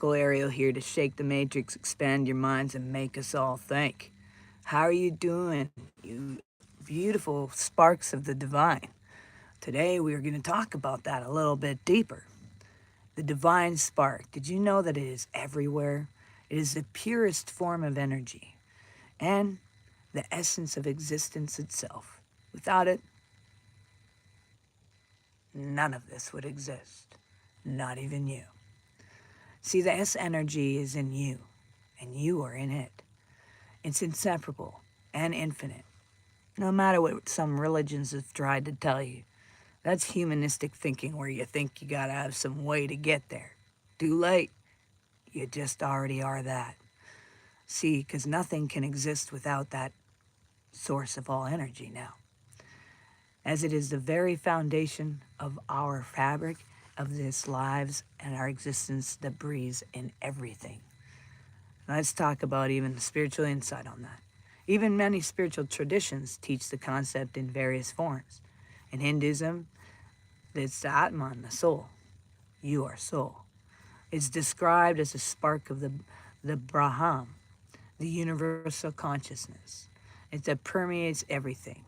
Uncle Ariel here to shake the matrix, expand your minds, and make us all think. How are you doing, you beautiful sparks of the divine? Today we are going to talk about that a little bit deeper. The divine spark. Did you know that it is everywhere? It is the purest form of energy and the essence of existence itself. Without it, none of this would exist. Not even you. See, the S energy is in you, and you are in it. It's inseparable and infinite. No matter what some religions have tried to tell you, that's humanistic thinking where you think you gotta have some way to get there. Too late. You just already are that. See, because nothing can exist without that source of all energy now, as it is the very foundation of our fabric of this lives and our existence that breathes in everything. Let's talk about even the spiritual insight on that. Even many spiritual traditions teach the concept in various forms. In Hinduism, it's the Atman, the soul. You are soul. It's described as a spark of the Brahman, the universal consciousness. It that permeates everything.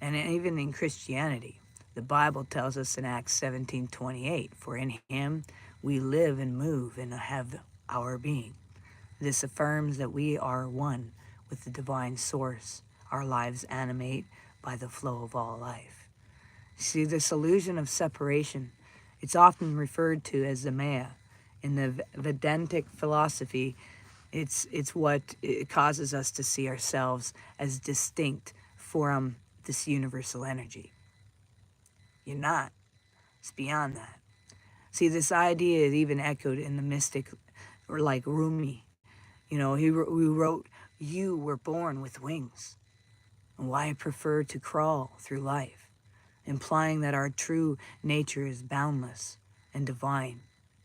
And even in Christianity, the Bible tells us in Acts 17:28, for in him we live and move and have our being. This affirms that we are one with the divine source. Our lives animate by the flow of all life. See, this illusion of separation, it's often referred to as the Maya. In the Vedantic philosophy, it's what it causes us to see ourselves as distinct from this universal energy. You're not. It's beyond that. See, this idea is even echoed in the mystic, or like Rumi. You know, he wrote, you were born with wings, and why I prefer to crawl through life, implying that our true nature is boundless and divine,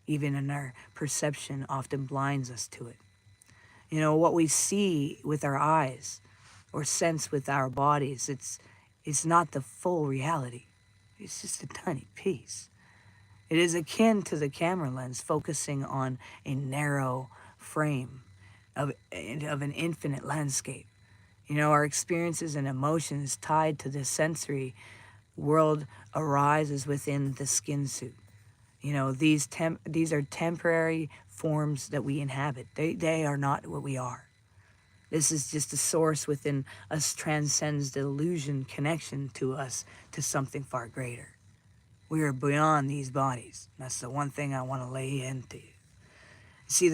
even in our perception often blinds us to it. You know, what we see with our eyes or sense with our bodies, it's not the full reality. It's just a tiny piece. It is akin to the camera lens focusing on a narrow frame of an infinite landscape. You know, our experiences and emotions tied to the sensory world arises within the skin suit. You know, these are temporary forms that we inhabit. They are not what we are. This is just a source within us transcends the illusion connection to us to something far greater. We are beyond these bodies. That's the one thing I want to lay into you. See,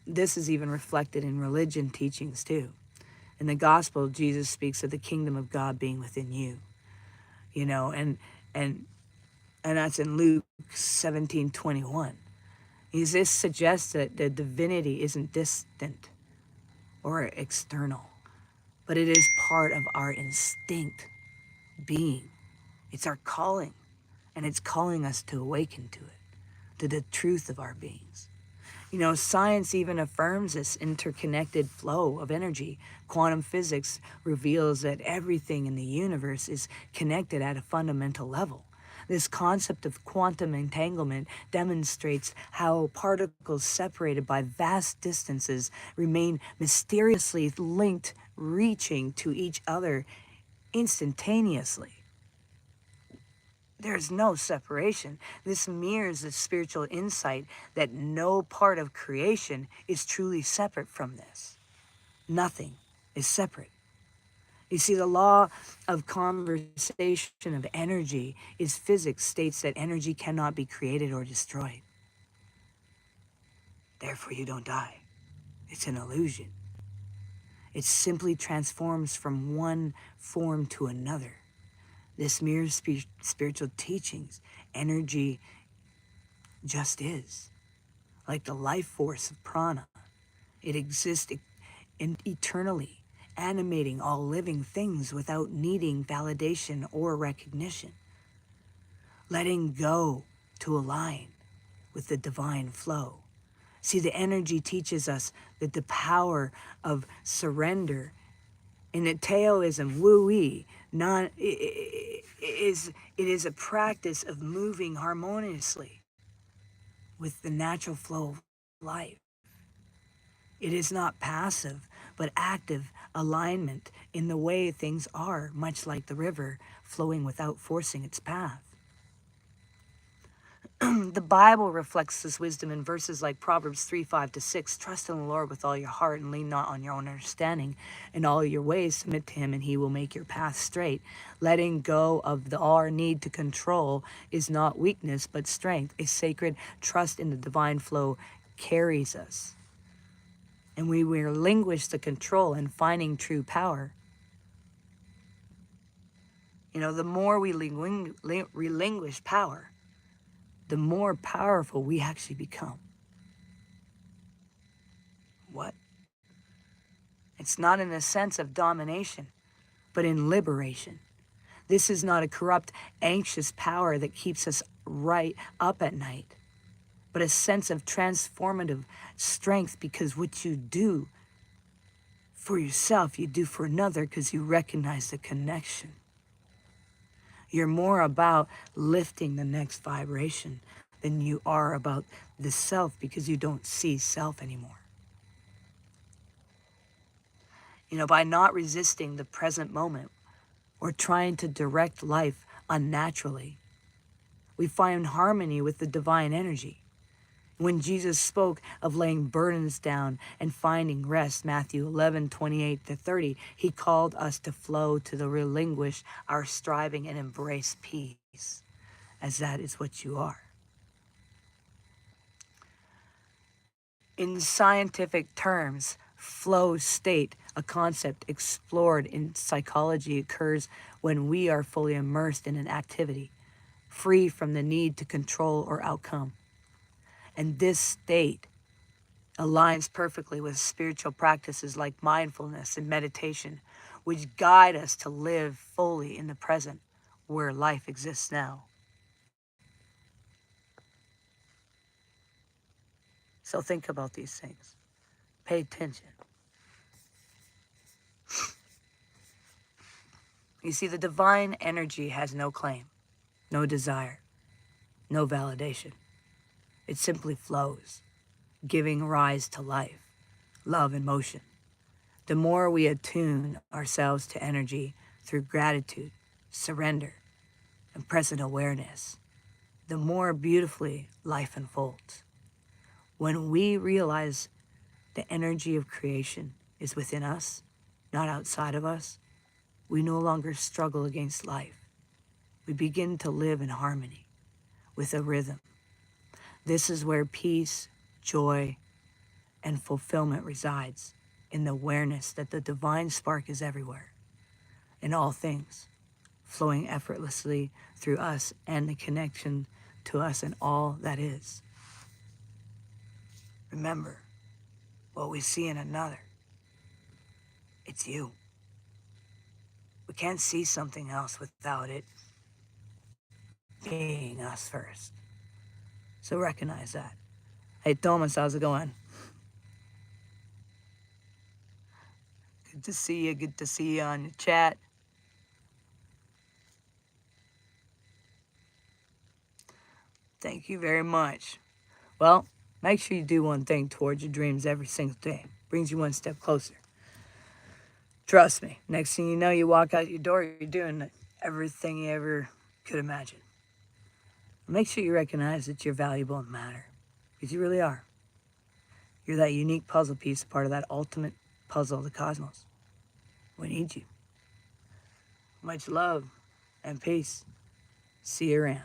this is even reflected in religion teachings too. In the gospel, Jesus speaks of the kingdom of God being within you. You know, and that's in Luke 17:21. This suggests that the divinity isn't distant or external, but it is part of our instinct being. It's our calling, and it's calling us to awaken to it, to the truth of our beings. You know, science even affirms this interconnected flow of energy. Quantum physics reveals that everything in the universe is connected at a fundamental level. This concept of quantum entanglement demonstrates how particles separated by vast distances remain mysteriously linked, reaching to each other instantaneously. There's no separation. This mirrors the spiritual insight that no part of creation is truly separate from this. Nothing is separate. You see, the law of conversation of energy is physics states that energy cannot be created or destroyed. Therefore, you don't die. It's an illusion. It simply transforms from one form to another. This mirrors spiritual teachings. Energy just is. Like the life force of prana, it exists eternally, animating all living things without needing validation or recognition. Letting go to align with the divine flow. See, the energy teaches us that the power of surrender. In the Taoism, Wu-Wei, it is a practice of moving harmoniously with the natural flow of life. It is not passive, but active alignment in the way things are, much like the river flowing without forcing its path. The Bible reflects this wisdom in verses like Proverbs 3:5-6. Trust in the Lord with all your heart and lean not on your own understanding. In all your ways submit to him and he will make your path straight. Letting go of our need to control is not weakness but strength. A sacred trust in the divine flow carries us. And we relinquish the control and finding true power. You know, the more we relinquish power, the more powerful we actually become. What? It's not in a sense of domination, but in liberation. This is not a corrupt, anxious power that keeps us right up at night, but a sense of transformative strength, because what you do for yourself, you do for another because you recognize the connection. You're more about lifting the next vibration than you are about the self, because you don't see self anymore. You know, by not resisting the present moment or trying to direct life unnaturally, we find harmony with the divine energy. When Jesus spoke of laying burdens down and finding rest, Matthew 11:28-30, he called us to flow, to the relinquish our striving and embrace peace, as that is what you are. In scientific terms, flow state, a concept explored in psychology, occurs when we are fully immersed in an activity, free from the need to control or outcome. And this state aligns perfectly with spiritual practices like mindfulness and meditation, which guide us to live fully in the present where life exists now. So think about these things. Pay attention. You see, the divine energy has no claim, no desire, no validation. It simply flows, giving rise to life, love, and motion. The more we attune ourselves to energy through gratitude, surrender, and present awareness, the more beautifully life unfolds. When we realize the energy of creation is within us, not outside of us, we no longer struggle against life. We begin to live in harmony with a rhythm. This is where peace, joy, and fulfillment resides, in the awareness that the divine spark is everywhere, in all things, flowing effortlessly through us and the connection to us and all that is. Remember, what we see in another, it's you. We can't see something else without it being us first. So recognize that. Hey, Thomas, how's it going? Good to see you. Good to see you on the chat. Thank you very much. Well, make sure you do one thing towards your dreams every single day. Brings you one step closer. Trust me, next thing you know, you walk out your door, you're doing everything you ever could imagine. Make sure you recognize that you're valuable and matter, because you really are. You're that unique puzzle piece, part of that ultimate puzzle of the cosmos. We need you. Much love and peace. See you around.